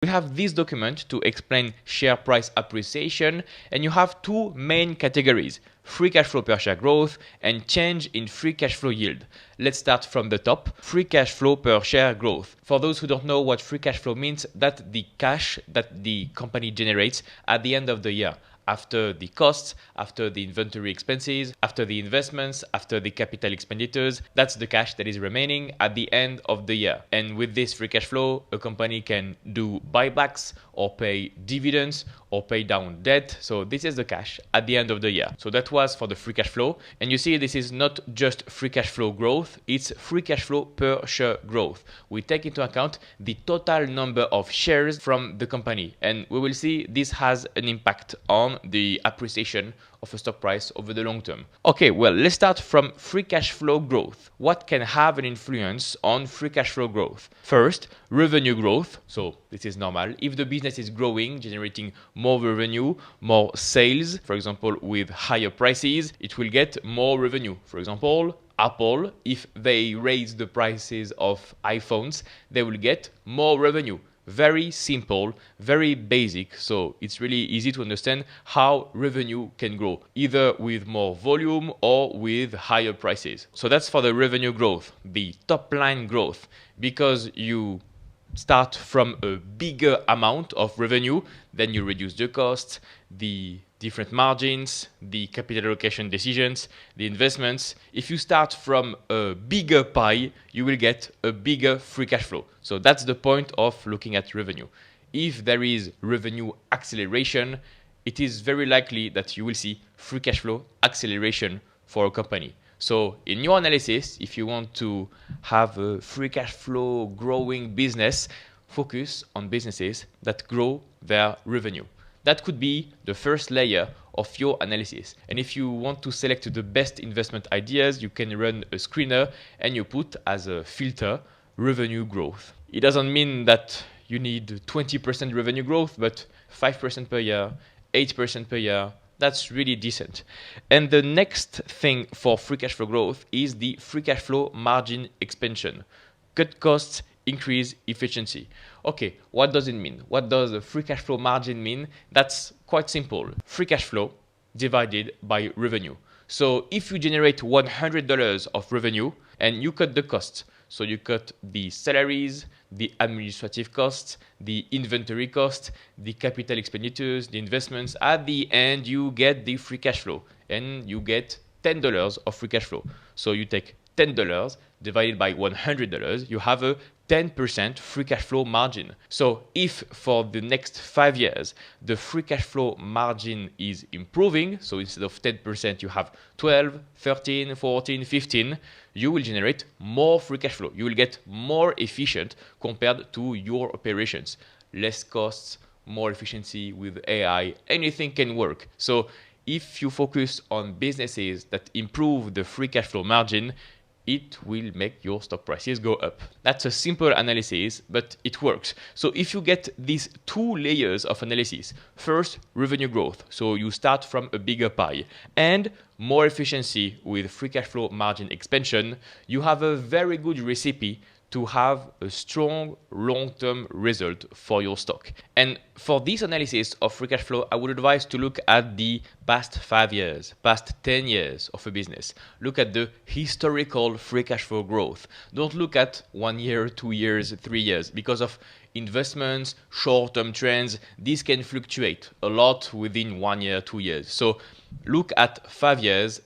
We have this document to explain share price appreciation, and you have two main categories: free cash flow per share growth and change in free cash flow yield. Let's start from the top. Free cash flow per share growth. For those who don't know what free cash flow means, that's the cash that the company generates at the end of the year, after the costs, after the inventory expenses, after the investments, after the capital expenditures. That's the cash that is remaining at the end of the year. And with this free cash flow, a company can do buybacks or pay dividends or pay down debt. So this is the cash at the end of the year. So that was for the free cash flow. And you see, this is not just free cash flow growth, it's free cash flow per share growth. We take into account the total number of shares from the company. And we will see this has an impact on the appreciation of a stock price over the long term. Okay, well, let's start from free cash flow growth. What can have an influence on free cash flow growth? First, revenue growth. So this is normal. If the business is growing, generating more revenue, more sales, for example, with higher prices, it will get more revenue. For example, Apple, if they raise the prices of iPhones, they will get more revenue. Very simple, very basic. So it's really easy to understand how revenue can grow, either with more volume or with higher prices. So that's for the revenue growth, the top line growth. Because you start from a bigger amount of revenue, then you reduce the costs, the different margins, the capital allocation decisions, the investments. If you start from a bigger pie, you will get a bigger free cash flow. So that's the point of looking at revenue. If there is revenue acceleration, it is very likely that you will see free cash flow acceleration for a company. So in your analysis, if you want to have a free cash flow growing business, focus on businesses that grow their revenue. That could be the first layer of your analysis. And if you want to select the best investment ideas, you can run a screener and you put as a filter revenue growth. It doesn't mean that you need 20% revenue growth, but 5% per year, 8% per year, that's really decent. And the next thing for free cash flow growth is the free cash flow margin expansion. Cut costs, increase efficiency. Okay, what does it mean? What does the free cash flow margin mean? That's quite simple. Free cash flow divided by revenue. So if you generate $100 of revenue and you cut the costs, so you cut the salaries, the administrative costs, the inventory costs, the capital expenditures, the investments, at the end you get the free cash flow and you get $10 of free cash flow. So you take $10 divided by $100, you have a 10% free cash flow margin. So if for the next 5 years the free cash flow margin is improving, so instead of 10% you have 12, 13, 14, 15, you will generate more free cash flow. You will get more efficient compared to your operations. Less costs, more efficiency with AI, anything can work. So if you focus on businesses that improve the free cash flow margin, it will make your stock prices go up. That's a simple analysis, but it works. So if you get these two layers of analysis, first, revenue growth, so you start from a bigger pie, and more efficiency with free cash flow margin expansion, you have a very good recipe to have a strong long-term result for your stock. And for this analysis of free cash flow, I would advise to look at the past 5 years, past 10 years of a business. Look at the historical free cash flow growth. Don't look at 1 year, 2 years, 3 years, because of investments, short-term trends. These can fluctuate a lot within 1 year, 2 years. So look at 5 years,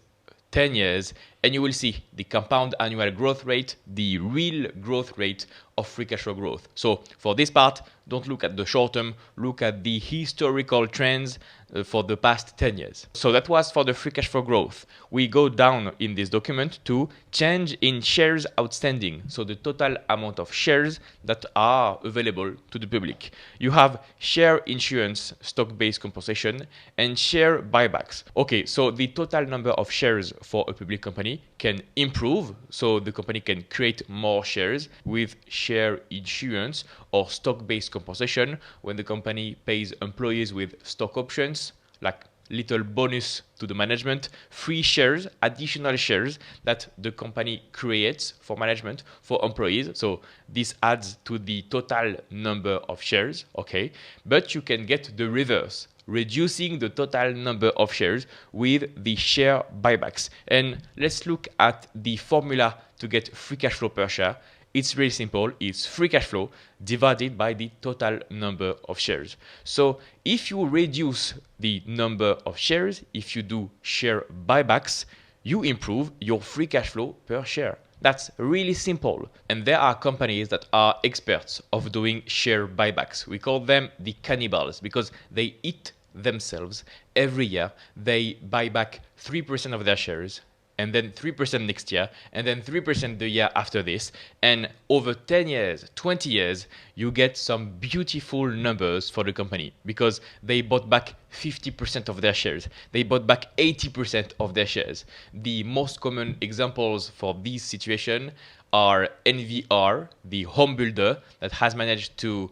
10 years, and you will see the compound annual growth rate, the real growth rate of free cash flow growth. So for this part, don't look at the short term, look at the historical trends for the past 10 years. So that was for the free cash flow growth. We go down in this document to change in shares outstanding, so the total amount of shares that are available to the public. You have share issuance, stock-based compensation, and share buybacks. Okay, so the total number of shares for a public company can improve, so the company can create more shares with share issuance or stock-based compensation when the company pays employees with stock options, like little bonus to the management, free shares, additional shares that the company creates for management, for employees. So this adds to the total number of shares, okay? But you can get the reverse, reducing the total number of shares with the share buybacks. And let's look at the formula to get free cash flow per share. It's really simple. It's free cash flow divided by the total number of shares. So if you reduce the number of shares, if you do share buybacks, you improve your free cash flow per share. That's really simple. And there are companies that are experts of doing share buybacks. We call them the cannibals because they eat themselves every year. They buy back 3% of their shares, and then 3% next year, and then 3% the year after this. And over 10 years, 20 years, you get some beautiful numbers for the company because they bought back 50% of their shares. They bought back 80% of their shares. The most common examples for this situation are NVR, the home builder that has managed to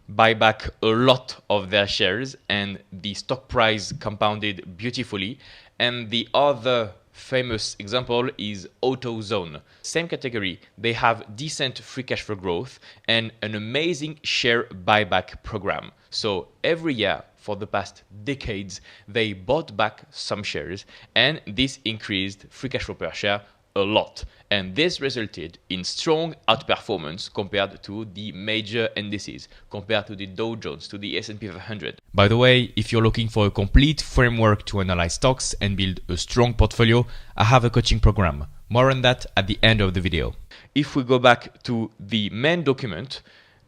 buy back a lot of their shares and the stock price compounded beautifully. And the other famous example is AutoZone. Same category. They have decent free cash flow growth and an amazing share buyback program. So every year for the past decades, they bought back some shares and this increased free cash flow per share a lot. And this resulted in strong outperformance compared to the major indices, compared to the Dow Jones, to the S&P 500. By the way, if you're looking for a complete framework to analyze stocks and build a strong portfolio, I have a coaching program. More on that at the end of the video. If we go back to the main document,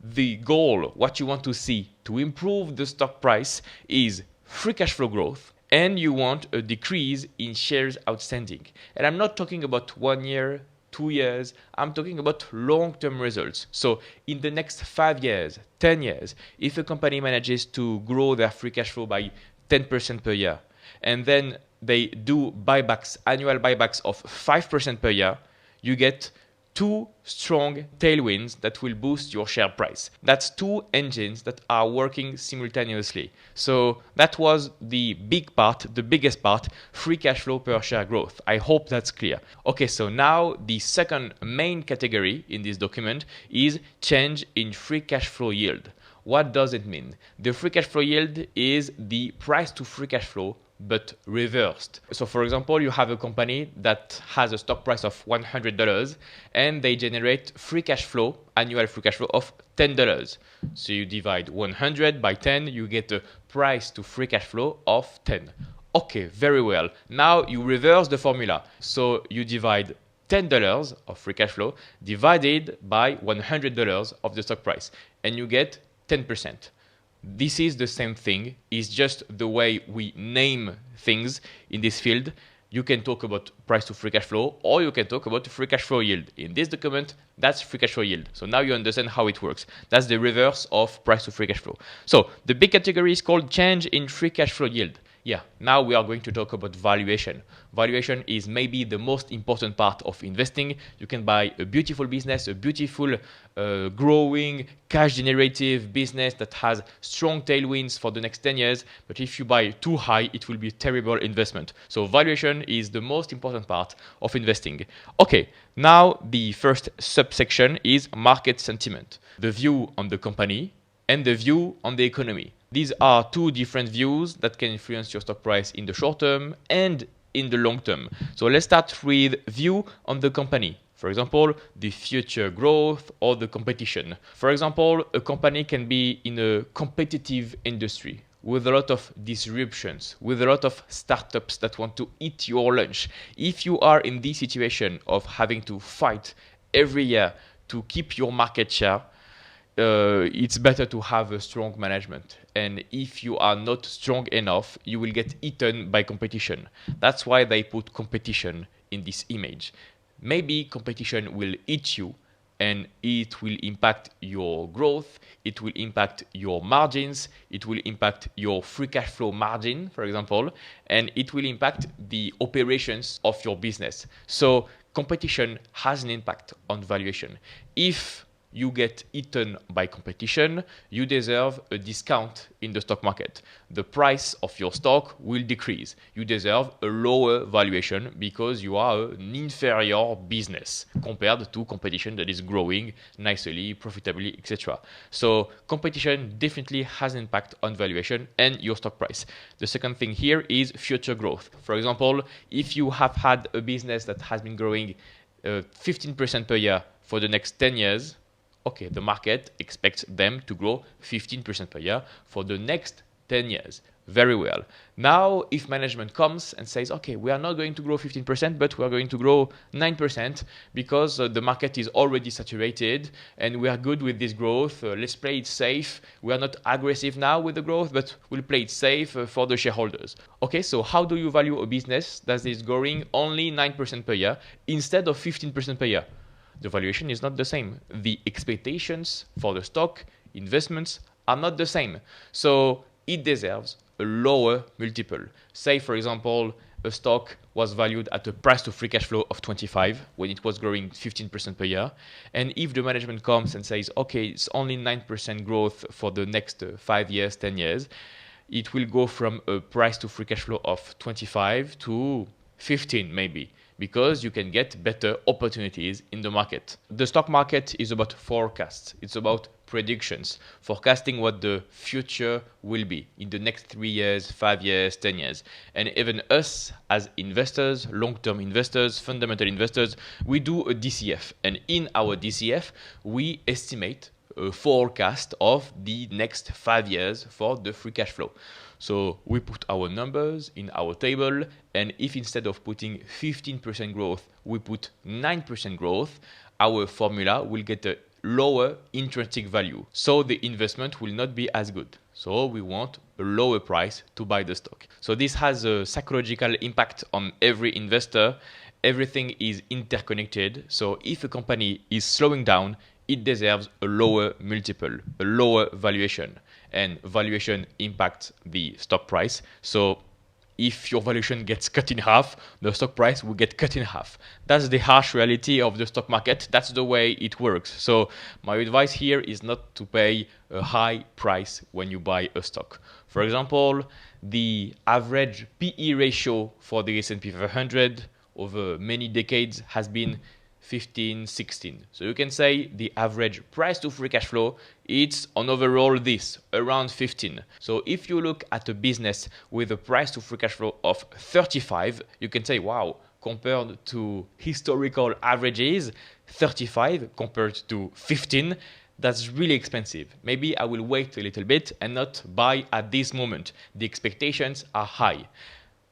the goal, what you want to see to improve the stock price is free cash flow growth, and you want a decrease in shares outstanding. And I'm not talking about 1 year, 2 years, I'm talking about long-term results. So in the next 5 years, 10 years, if a company manages to grow their free cash flow by 10% per year, and then they do buybacks, annual buybacks of 5% per year, you get 2 strong tailwinds that will boost your share price. That's 2 engines that are working simultaneously. So that was the big part, the biggest part, free cash flow per share growth. I hope that's clear. Okay, so now the second main category in this document is change in free cash flow yield. What does it mean? The free cash flow yield is the price to free cash flow but reversed. So for example, you have a company that has a stock price of $100 and they generate free cash flow, annual free cash flow of $10. So you divide 100 by 10, you get a price to free cash flow of 10. Okay, very well. Now you reverse the formula. So you divide $10 of free cash flow divided by $100 of the stock price and you get 10%. This is the same thing, it's just the way we name things in this field. You can talk about price to free cash flow or you can talk about free cash flow yield. In this document, that's free cash flow yield. So now you understand how it works. That's the reverse of price to free cash flow. So the big category is called change in free cash flow yield. Yeah, now we are going to talk about valuation. Valuation is maybe the most important part of investing. You can buy a beautiful business, a beautiful, growing, cash generative business that has strong tailwinds for the next 10 years. But if you buy too high, it will be a terrible investment. So valuation is the most important part of investing. Okay, now the first subsection is market sentiment, the view on the company and the view on the economy. These are 2 different views that can influence your stock price in the short term and in the long term. So let's start with view on the company. For example, the future growth or the competition. For example, a company can be in a competitive industry with a lot of disruptions, with a lot of startups that want to eat your lunch. If you are in this situation of having to fight every year to keep your market share, it's better to have a strong management. And if you are not strong enough, you will get eaten by competition. That's why they put competition in this image. Maybe competition will eat you and it will impact your growth, it will impact your margins, it will impact your free cash flow margin, for example, and it will impact the operations of your business. So competition has an impact on valuation. If you get eaten by competition, you deserve a discount in the stock market. The price of your stock will decrease. You deserve a lower valuation because you are an inferior business compared to competition that is growing nicely, profitably, etc. So competition definitely has an impact on valuation and your stock price. The second thing here is future growth. For example, if you have had a business that has been growing 15% per year for the next 10 years, okay, the market expects them to grow 15% per year for the next 10 years. Very well. Now, if management comes and says, okay, we are not going to grow 15%, but we are going to grow 9% because the market is already saturated and we are good with this growth. Let's play it safe. We are not aggressive now with the growth, but we'll play it safe for the shareholders. Okay, so how do you value a business that is growing only 9% per year instead of 15% per year? The valuation is not the same. The expectations for the stock investments are not the same. So it deserves a lower multiple. Say, for example, a stock was valued at a price to free cash flow of 25 when it was growing 15% per year. And if the management comes and says, okay, it's only 9% growth for the next 5 years, 10 years, it will go from a price to free cash flow of 25 to 15 maybe, because you can get better opportunities in the market. The stock market is about forecasts. It's about predictions, forecasting what the future will be in the next 3 years, 5 years, 10 years. And even us as investors, long-term investors, fundamental investors, we do a DCF. And in our DCF, we estimate a forecast of the next 5 years for the free cash flow. So we put our numbers in our table, and if instead of putting 15% growth, we put 9% growth, our formula will get a lower intrinsic value. So the investment will not be as good. So we want a lower price to buy the stock. So this has a psychological impact on every investor. Everything is interconnected. So if a company is slowing down, it deserves a lower multiple, a lower valuation. And valuation impacts the stock price. So if your valuation gets cut in half, the stock price will get cut in half. That's the harsh reality of the stock market. That's the way it works. So my advice here is not to pay a high price when you buy a stock. For example, the average PE ratio for the S&P 500 over many decades has been 15, 16. So you can say the average price to free cash flow, it's on overall this, around 15. So if you look at a business with a price to free cash flow of 35, you can say, wow, compared to historical averages, 35 compared to 15, that's really expensive. Maybe I will wait a little bit and not buy at this moment. The expectations are high.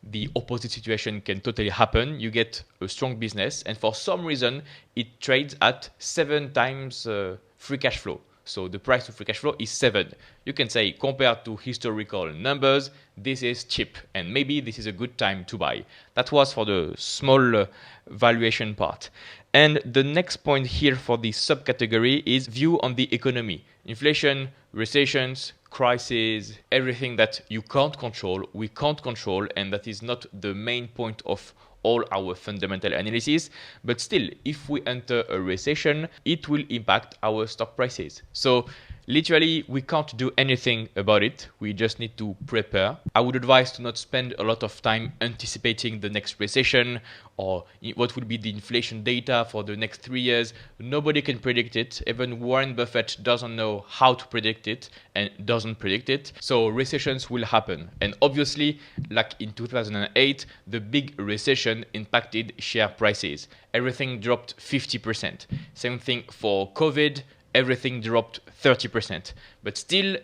The opposite situation can totally happen. You get a strong business and for some reason it trades at 7 times free cash flow. So the price to free cash flow is 7. You can say compared to historical numbers, this is cheap and maybe this is a good time to buy. That was for the small valuation part. And the next point here for the subcategory is view on the economy. Inflation, recessions, crisis, everything that you can't control, we can't control, and that is not the main point of all our fundamental analysis. But still, if we enter a recession, it will impact our stock prices. So literally, we can't do anything about it. We just need to prepare. I would advise to not spend a lot of time anticipating the next recession or what will be the inflation data for the next 3 years. Nobody can predict it. Even Warren Buffett doesn't know how to predict it and doesn't predict it. So recessions will happen. And obviously, like in 2008, the big recession impacted share prices. Everything dropped 50%. Same thing for COVID. Everything dropped 30%. But still,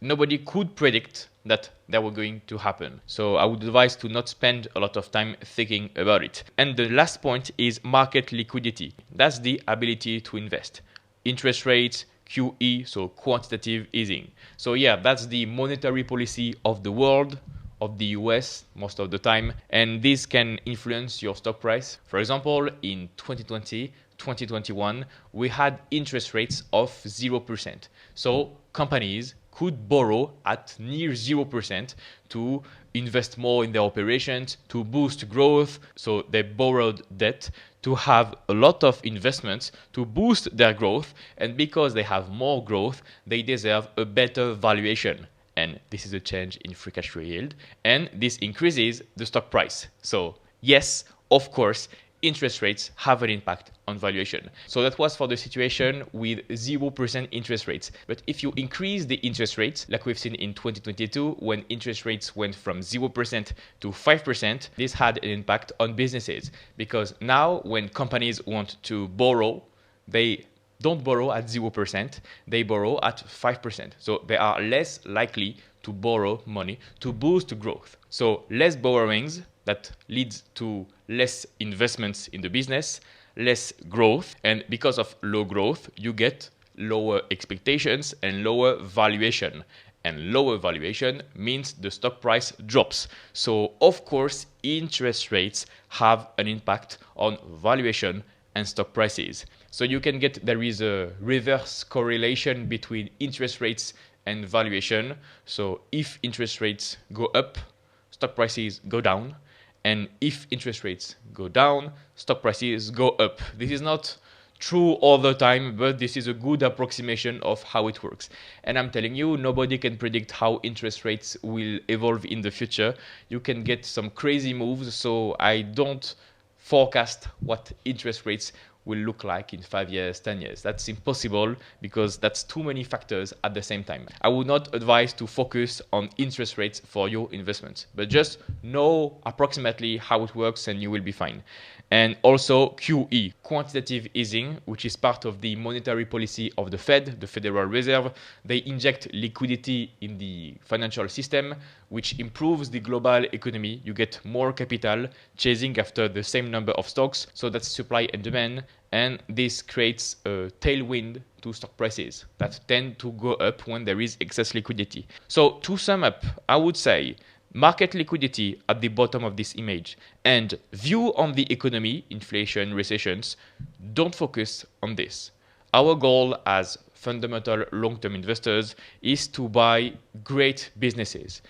nobody could predict that they were going to happen. So I would advise to not spend a lot of time thinking about it. And the last point is market liquidity. That's the ability to invest. Interest rates, QE, so quantitative easing. So yeah, that's the monetary policy of the world, of the US most of the time. And this can influence your stock price. For example, in 2020, 2021, we had interest rates of 0%. So companies could borrow at near 0% to invest more in their operations, to boost growth. So they borrowed debt to have a lot of investments to boost their growth. And because they have more growth, they deserve a better valuation. And this is a change in free cash flow yield. And this increases the stock price. So yes, of course, interest rates have an impact on valuation. So that was for the situation with 0% interest rates. But if you increase the interest rates, like we've seen in 2022, when interest rates went from 0% to 5%, this had an impact on businesses. Because now when companies want to borrow, they don't borrow at 0%, they borrow at 5%. So they are less likely to borrow money to boost growth. So less borrowings, that leads to less investments in the business, less growth, and because of low growth, you get lower expectations and lower valuation. And lower valuation means the stock price drops. So of course, interest rates have an impact on valuation and stock prices. So you can get, there is a reverse correlation between interest rates and valuation. So if interest rates go up, stock prices go down. And if interest rates go down, stock prices go up. This is not true all the time, but this is a good approximation of how it works. And I'm telling you, nobody can predict how interest rates will evolve in the future. You can get some crazy moves, so I don't forecast what interest rates will look like in 5 years, 10 years. That's impossible because that's too many factors at the same time. I would not advise to focus on interest rates for your investments, but just know approximately how it works and you will be fine. And also QE, quantitative easing, which is part of the monetary policy of the Fed, the Federal Reserve. They inject liquidity in the financial system, which improves the global economy. You get more capital chasing after the same number of stocks. So that's supply and demand. And this creates a tailwind to stock prices that tend to go up when there is excess liquidity. So to sum up, I would say market liquidity at the bottom of this image and view on the economy, inflation, recessions, don't focus on this. Our goal as fundamental long-term investors is to buy great businesses.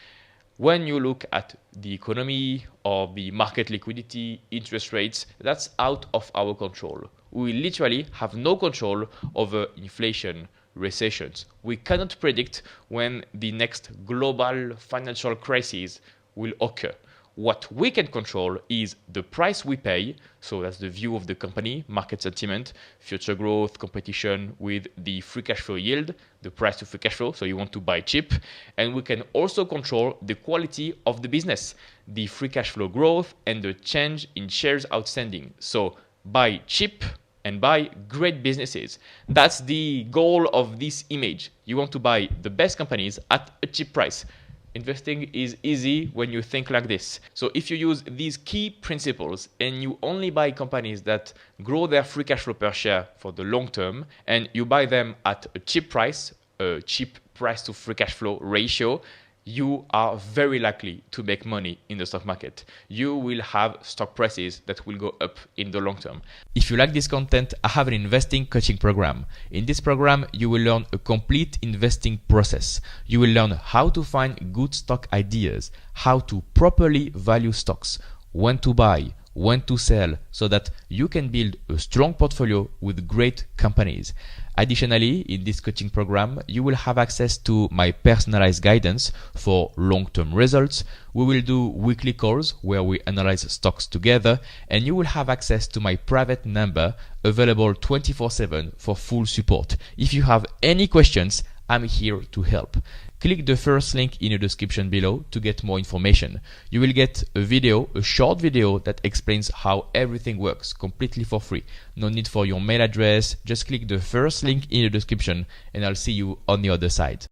When you look at the economy or the market liquidity, interest rates, that's out of our control. We literally have no control over inflation, recessions. We cannot predict when the next global financial crisis will occur. What we can control is the price we pay. So that's the view of the company, market sentiment, future growth, competition with the free cash flow yield, the price to free cash flow. So you want to buy cheap. And we can also control the quality of the business, the free cash flow growth and the change in shares outstanding. So buy cheap and buy great businesses. That's the goal of this image. You want to buy the best companies at a cheap price. Investing is easy when you think like this. So if you use these key principles and you only buy companies that grow their free cash flow per share for the long term, and you buy them at a cheap price to free cash flow ratio, you are very likely to make money in the stock market. You will have stock prices that will go up in the long term. If you like this content, I have an investing coaching program. In this program, you will learn a complete investing process. You will learn how to find good stock ideas, how to properly value stocks, when to buy, when to sell, so that you can build a strong portfolio with great companies. Additionally, in this coaching program, you will have access to my personalized guidance for long-term results. We will do weekly calls where we analyze stocks together, and you will have access to my private number available 24/7 for full support. If you have any questions, I'm here to help. Click the first link in the description below to get more information. You will get a short video that explains how everything works completely for free. No need for your mail address. Just click the first link in the description and I'll see you on the other side.